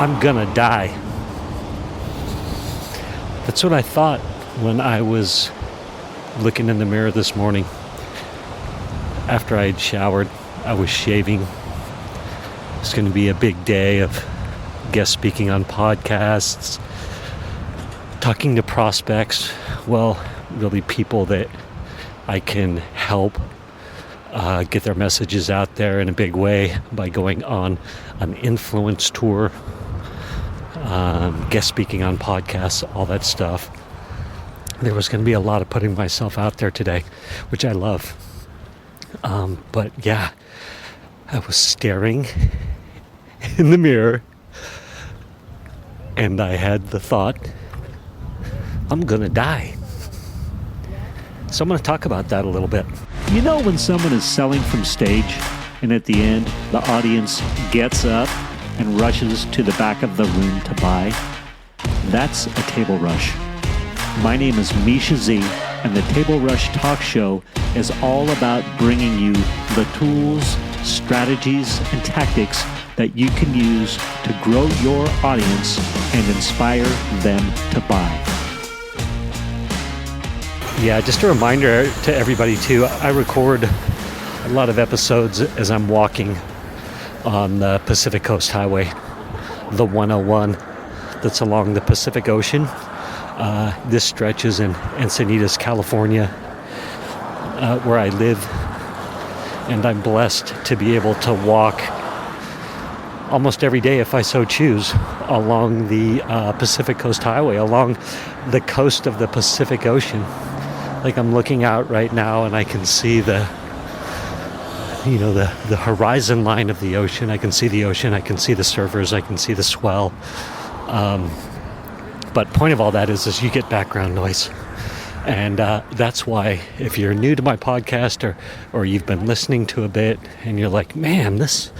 I'm gonna die. That's what I thought when I was looking in the mirror this morning. After I had showered, I was shaving. It's going to be a big day of guest speaking on podcasts, talking to prospects, well, really people that I can help get their messages out there in a big way by going on an influence tour, guest speaking on podcasts, all that stuff. There was going to be a lot of putting myself out there today, which I love. But yeah, I was staring in the mirror and I had the thought, I'm going to die. So I'm going to talk about that a little bit. You know when someone is selling from stage and at the end the audience gets up and rushes to the back of the room to buy? That's a table rush. My name is Misha Z, and the Table Rush Talk Show is all about bringing you the tools, strategies, and tactics that you can use to grow your audience and inspire them to buy. Yeah, just a reminder to everybody too, I record a lot of episodes as I'm walking on the Pacific Coast Highway, the 101 that's along the Pacific Ocean. This stretches in Encinitas, California, where I live, and I'm blessed to be able to walk almost every day, if I so choose, along the Pacific Coast Highway, along the coast of the Pacific Ocean. Like I'm looking out right now, and I can see the horizon line of the ocean. I can see the ocean. I can see the surfers. I can see the swell. But point of all that is you get background noise. And that's why if you're new to my podcast or you've been listening to a bit and you're like, man, this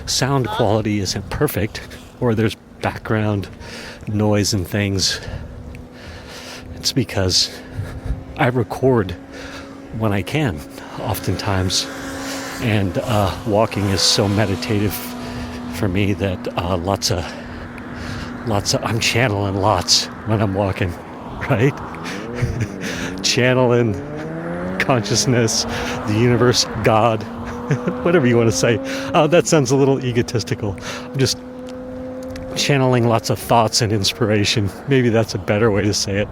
sound quality isn't perfect, or there's background noise and things, it's because I record when I can, oftentimes. And walking is so meditative for me that I'm channeling lots when I'm walking, right? Channeling consciousness, the universe, God, whatever you want to say. That sounds a little egotistical. I'm just channeling lots of thoughts and inspiration. Maybe that's a better way to say it.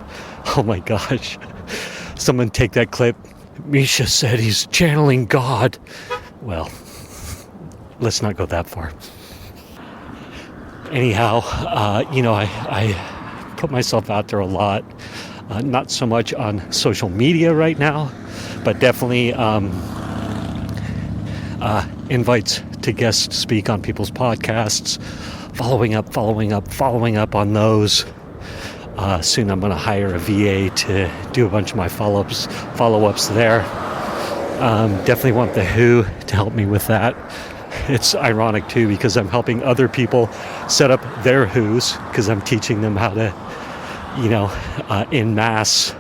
Oh my gosh. Someone take that clip. Misha said he's channeling God. Well, let's not go that far. Anyhow, I put myself out there a lot. Not so much on social media right now, but definitely invites to guest speak on people's podcasts, following up on those. Soon I'm going to hire a VA to do a bunch of my follow-ups there. Definitely want the Who to help me with that. It's ironic too, because I'm helping other people set up their Who's, because I'm teaching them how to, en masse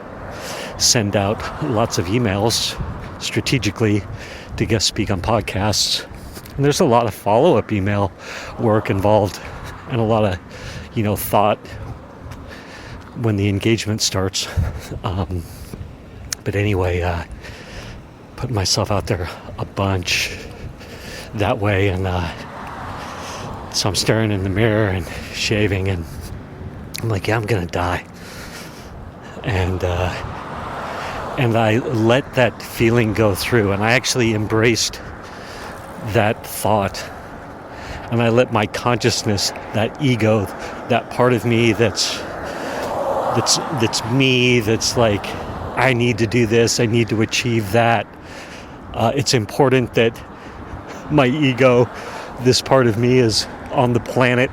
send out lots of emails strategically to guest speak on podcasts. And there's a lot of follow-up email work involved and a lot of, thought when the engagement starts. But anyway, putting myself out there a bunch that way, and so I'm staring in the mirror and shaving, and I'm like, yeah, I'm gonna die. And I let that feeling go through, and I actually embraced that thought, and I let my consciousness, that ego, that part of me that's me, that's like, I need to do this, I need to achieve that. It's important that my ego, this part of me, is on the planet,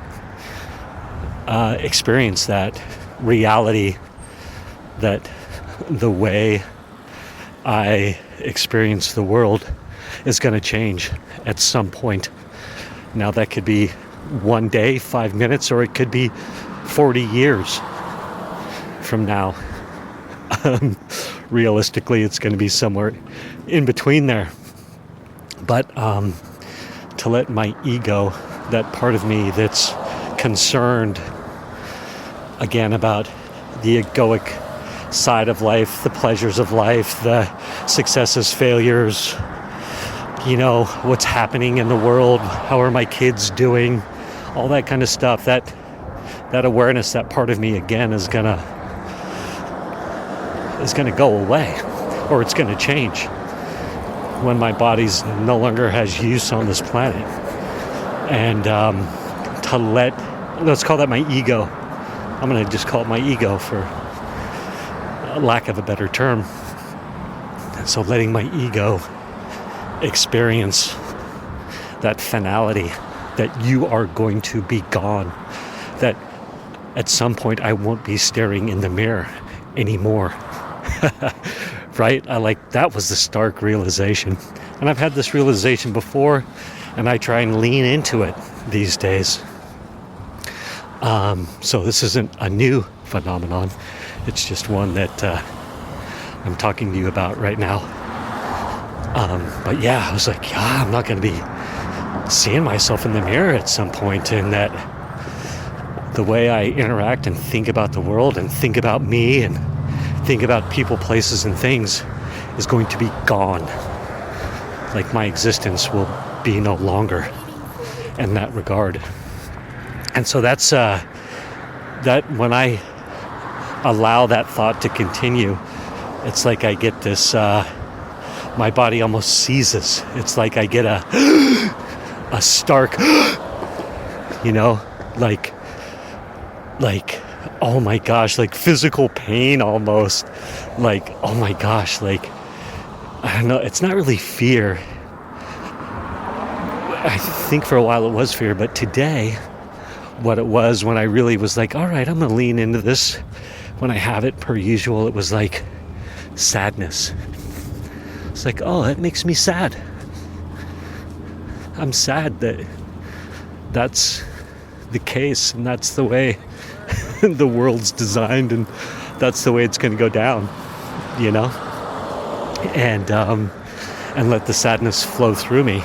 experience that reality, that the way I experience the world is going to change at some point. Now that could be one day, 5 minutes, or it could be 40 years from now. Realistically, it's going to be somewhere in between there. But to let my ego, that part of me that's concerned again about the egoic side of life, the pleasures of life, the successes, failures, what's happening in the world, how are my kids doing, all that kind of stuff. That awareness, that part of me again is gonna go away, or it's gonna change when my body's no longer has use on this planet. And let's call that my ego. I'm gonna just call it my ego for lack of a better term. So letting my ego experience that finality, that you are going to be gone, that at some point I won't be staring in the mirror anymore. Right? That was the stark realization. And I've had this realization before, and I try and lean into it these days. So this isn't a new phenomenon. It's just one that I'm talking to you about right now. But yeah, I was like, I'm not going to be seeing myself in the mirror at some point, and that the way I interact and think about the world and think about me and think about people, places, and things is going to be gone. Like my existence will be no longer in that regard. And so that's that when I allow that thought to continue, it's like I get this, my body almost seizes. It's like I get a stark, like, oh my gosh, like physical pain almost. Like, oh my gosh, like, I don't know, it's not really fear. I think for a while it was fear, but today, what it was when I really was like, all right, I'm going to lean into this. When I have it per usual, it was like sadness. It's like, oh, that makes me sad. I'm sad that that's the case, and that's the way the world's designed, and that's the way it's going to go down, and let the sadness flow through me.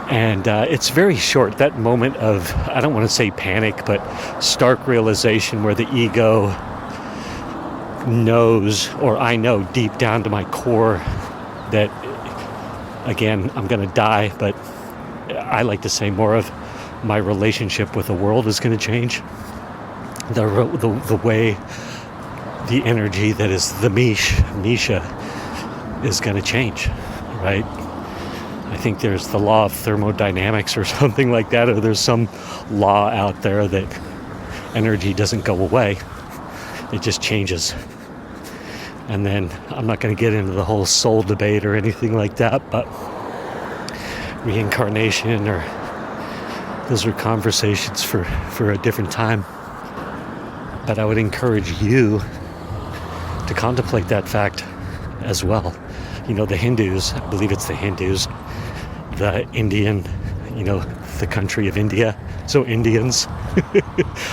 And it's very short, that moment of, I don't want to say panic, but stark realization where the ego knows, or I know deep down to my core, that, again, I'm going to die, but I like to say more of my relationship with the world is going to change. The way, the energy that is the Misha is going to change, right? I think there's the law of thermodynamics or something like that, or there's some law out there that energy doesn't go away. It just changes. And then I'm not going to get into the whole soul debate or anything like that, but reincarnation, or those are conversations for a different time. But I would encourage you to contemplate that fact as well. The Hindus, I believe it's the Hindus, the Indian, the country of India. So Indians,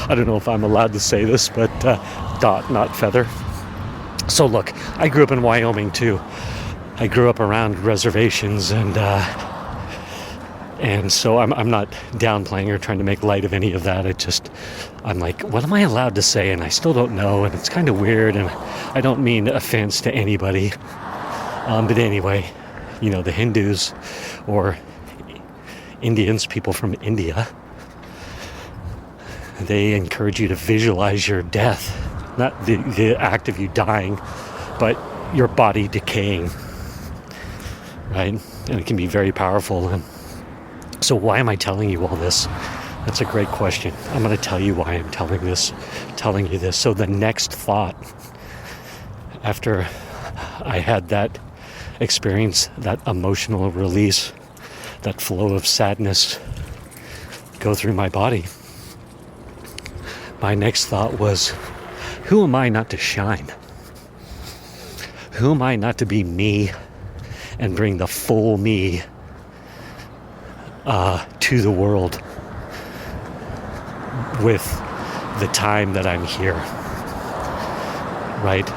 I don't know if I'm allowed to say this, but dot, not feather. So look, I grew up in Wyoming too. I grew up around reservations, and so I'm not downplaying or trying to make light of any of that. I'm like, what am I allowed to say? And I still don't know, and it's kind of weird, and I don't mean offense to anybody. But anyway, the Hindus or Indians, people from India, they encourage you to visualize your death, not the act of you dying, but your body decaying, right? And it can be very powerful. And so why am I telling you all this? That's a great question. I'm going to tell you why I'm telling you this. So the next thought, after I had that experience, that emotional release, that flow of sadness go through my body, my next thought was, who am I not to shine? Who am I not to be me and bring the full me to the world with the time that I'm here, right?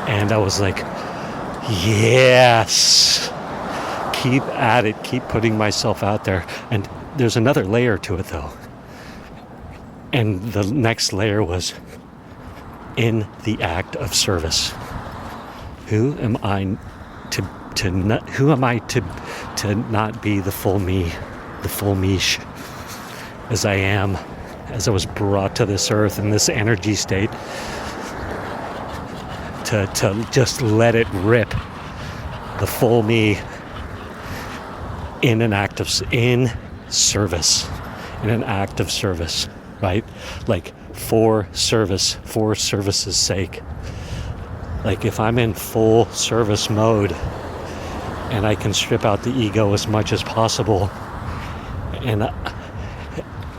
And I was like, yes, keep at it, keep putting myself out there. And there's another layer to it though. And the next layer was in the act of service. Who am I to not be the full me, the full mish, as I am, as I was brought to this earth in this energy state, to just let it rip, the full me, in an act of service, right? Like for service's sake. Like if I'm in full service mode and I can strip out the ego as much as possible and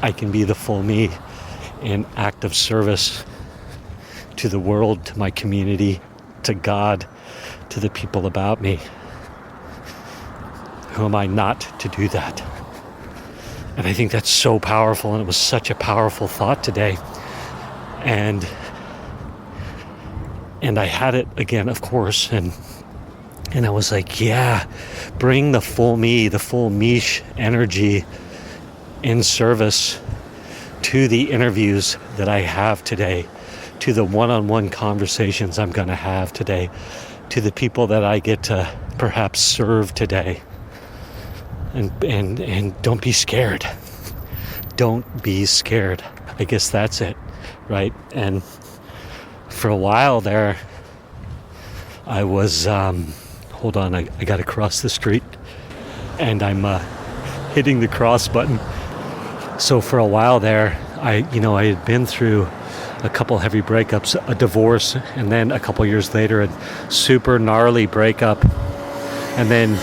I can be the full me in act of service to the world, to my community, to God, to the people about me. Who am I not to do that? And I think that's so powerful, and it was such a powerful thought today. And I had it again, of course, and I was like, yeah, bring the full me, the full mish energy in service to the interviews that I have today, to the one-on-one conversations I'm going to have today, to the people that I get to perhaps serve today. And don't be scared. Don't be scared. I guess that's it, right? And for a while there, I was, hold on, I got to cross the street, and I'm hitting the cross button. So for a while there, I had been through a couple heavy breakups, a divorce, and then a couple years later, a super gnarly breakup, and then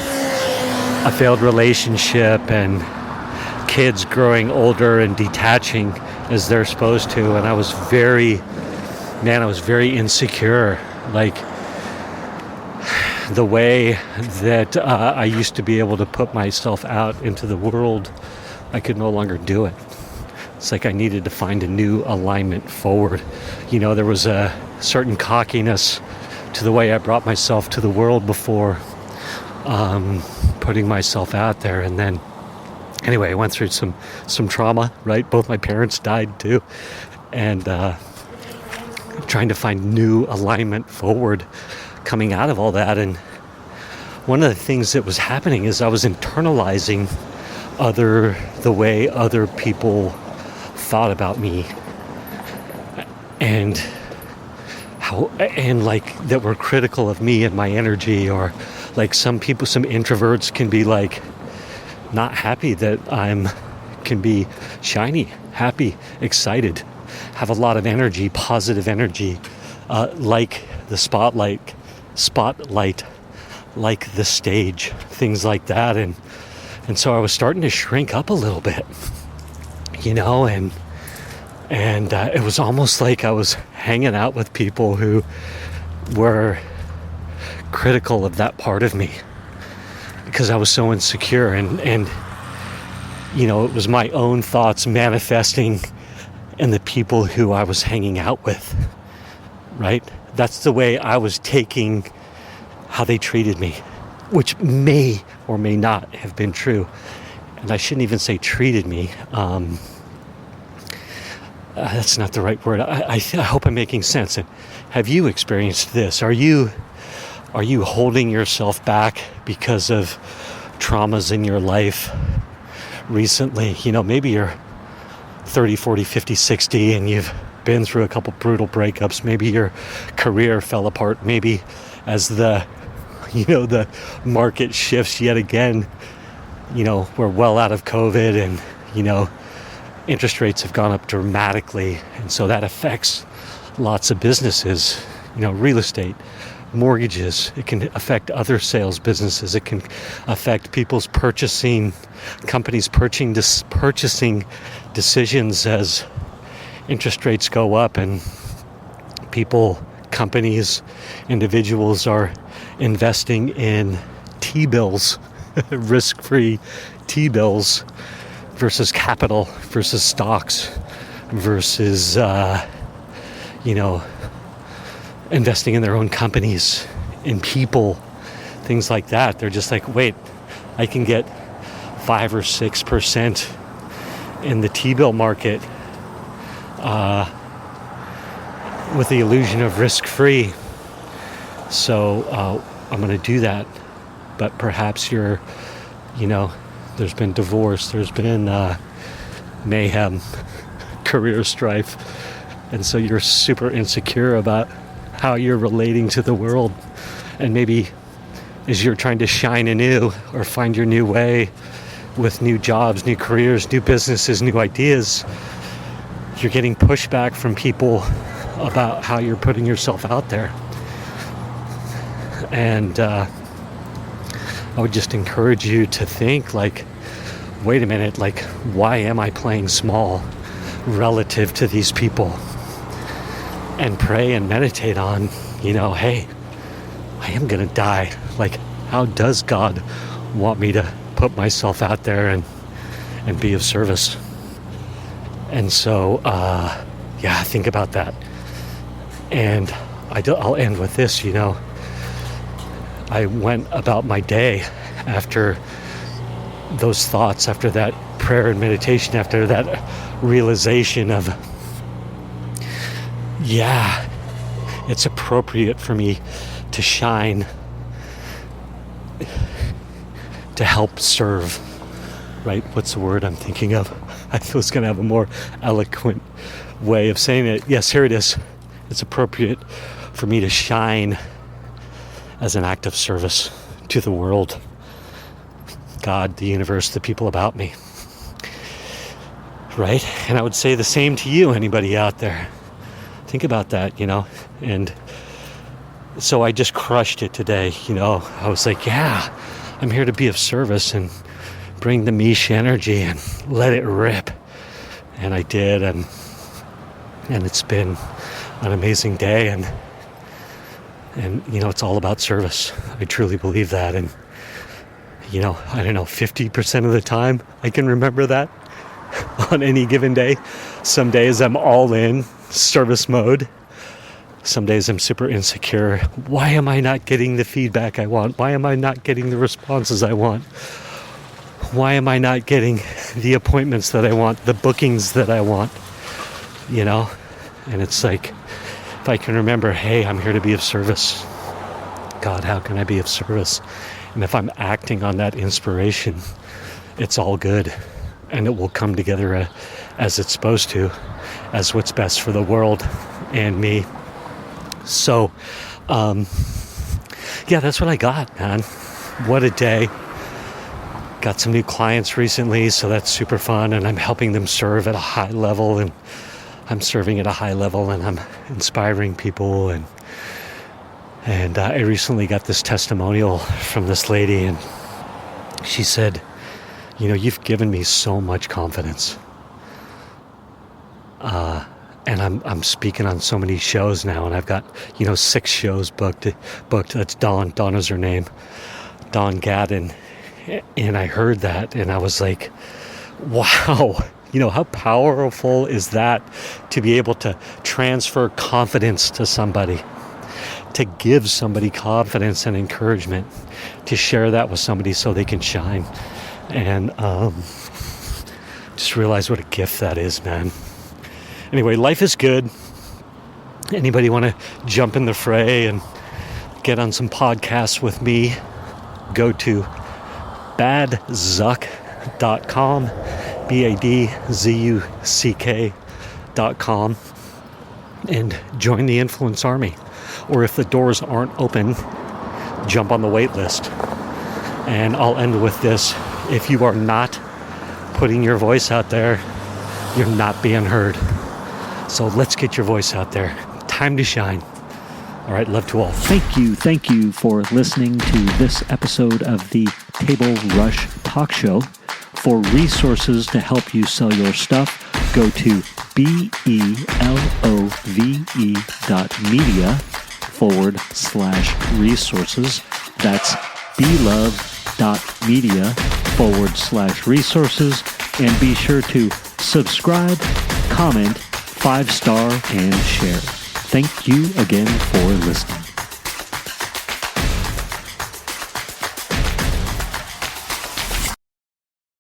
a failed relationship, and kids growing older and detaching as they're supposed to. And I was very insecure. Like the way that I used to be able to put myself out into the world, I could no longer do it. It's like I needed to find a new alignment forward. There was a certain cockiness to the way I brought myself to the world before, putting myself out there. And then anyway, I went through some trauma, right? Both my parents died too, and trying to find new alignment forward coming out of all that. And one of the things that was happening is I was internalizing the way other people thought about me, and like that were critical of me and my energy. Or like some introverts can be like not happy that can be shiny, happy, excited, have a lot of energy, positive energy, like the spotlight, like the stage, things like that. And so I was starting to shrink up a little bit, and it was almost like I was hanging out with people who were critical of that part of me because I was so insecure, and it was my own thoughts manifesting in the people who I was hanging out with, right? That's the way I was taking how they treated me, which may or may not have been true. And I shouldn't even say treated me. That's not the right word. I hope I'm making sense. And have you experienced this? Are you holding yourself back because of traumas in your life recently? Maybe you're 30, 40, 50, 60, and you've been through a couple brutal breakups. Maybe your career fell apart. Maybe as the market shifts yet again, we're well out of COVID, and, interest rates have gone up dramatically. And so that affects lots of businesses, real estate, mortgages. It can affect other sales businesses. It can affect people's companies purchasing decisions as interest rates go up, and companies, individuals are investing in T-bills, risk-free T-bills, versus capital, versus stocks, versus, investing in their own companies, in people, things like that. They're just like, wait, I can get 5 or 6% in the T-bill market with the illusion of risk-free. So I'm going to do that. But perhaps there's been divorce, there's been mayhem, career strife, and so you're super insecure about how you're relating to the world. And maybe as you're trying to shine anew or find your new way with new jobs, new careers, new businesses, new ideas, you're getting pushback from people about how you're putting yourself out there. And I would just encourage you to think like, wait a minute, like, why am I playing small relative to these people? And pray and meditate on, hey, I am going to die. Like, how does God want me to put myself out there and be of service? And so, think about that. And I'll end with this, I went about my day after those thoughts, after that prayer and meditation, after that realization of, it's appropriate for me to shine, to help serve, right? What's the word I'm thinking of? I was going to have a more eloquent way of saying it. Yes, here it is. It's appropriate for me to shine as an act of service to the world, God, the universe, the people about me, right? And I would say the same to you, anybody out there. Think about that, and so I just crushed it today, I was like, I'm here to be of service and bring the Mish energy and let it rip. And I did, and it's been an amazing day, and it's all about service. I truly believe that. And I don't know, 50% of the time I can remember that on any given day. Some days I'm all in service mode. Some days I'm super insecure. Why am I not getting the feedback I want? Why am I not getting the responses I want? Why am I not getting the appointments that I want, the bookings that I want? And it's like, if I can remember, hey, I'm here to be of service. God, how can I be of service? And if I'm acting on that inspiration, it's all good. And it will come together as it's supposed to, as what's best for the world and me. So, that's what I got, man. What a day. Got some new clients recently, so that's super fun. And I'm helping them serve at a high level, and I'm serving at a high level, and I'm inspiring people. And I recently got this testimonial from this lady, and she said, you've given me so much confidence. And I'm speaking on so many shows now, and I've got, 6 shows booked. That's Dawn. Dawn is her name. Dawn Gadden. And I heard that, and I was like, wow, how powerful is that to be able to transfer confidence to somebody, to give somebody confidence and encouragement, to share that with somebody so they can shine. And just realize what a gift that is, man. Anyway, life is good. Anybody want to jump in the fray and get on some podcasts with me? Go to badzuck.com, badzuck.com, and join the Influence Army. Or if the doors aren't open, jump on the wait list. And I'll end with this. If you are not putting your voice out there, you're not being heard. So let's get your voice out there. Time to shine. All right, love to all. Thank you for listening to this episode of the Table Rush Talk Show. For resources to help you sell your stuff, go to belove.media/resources. That's belove.media/resources. And be sure to subscribe, comment, 5-star, and share. Thank you again for listening.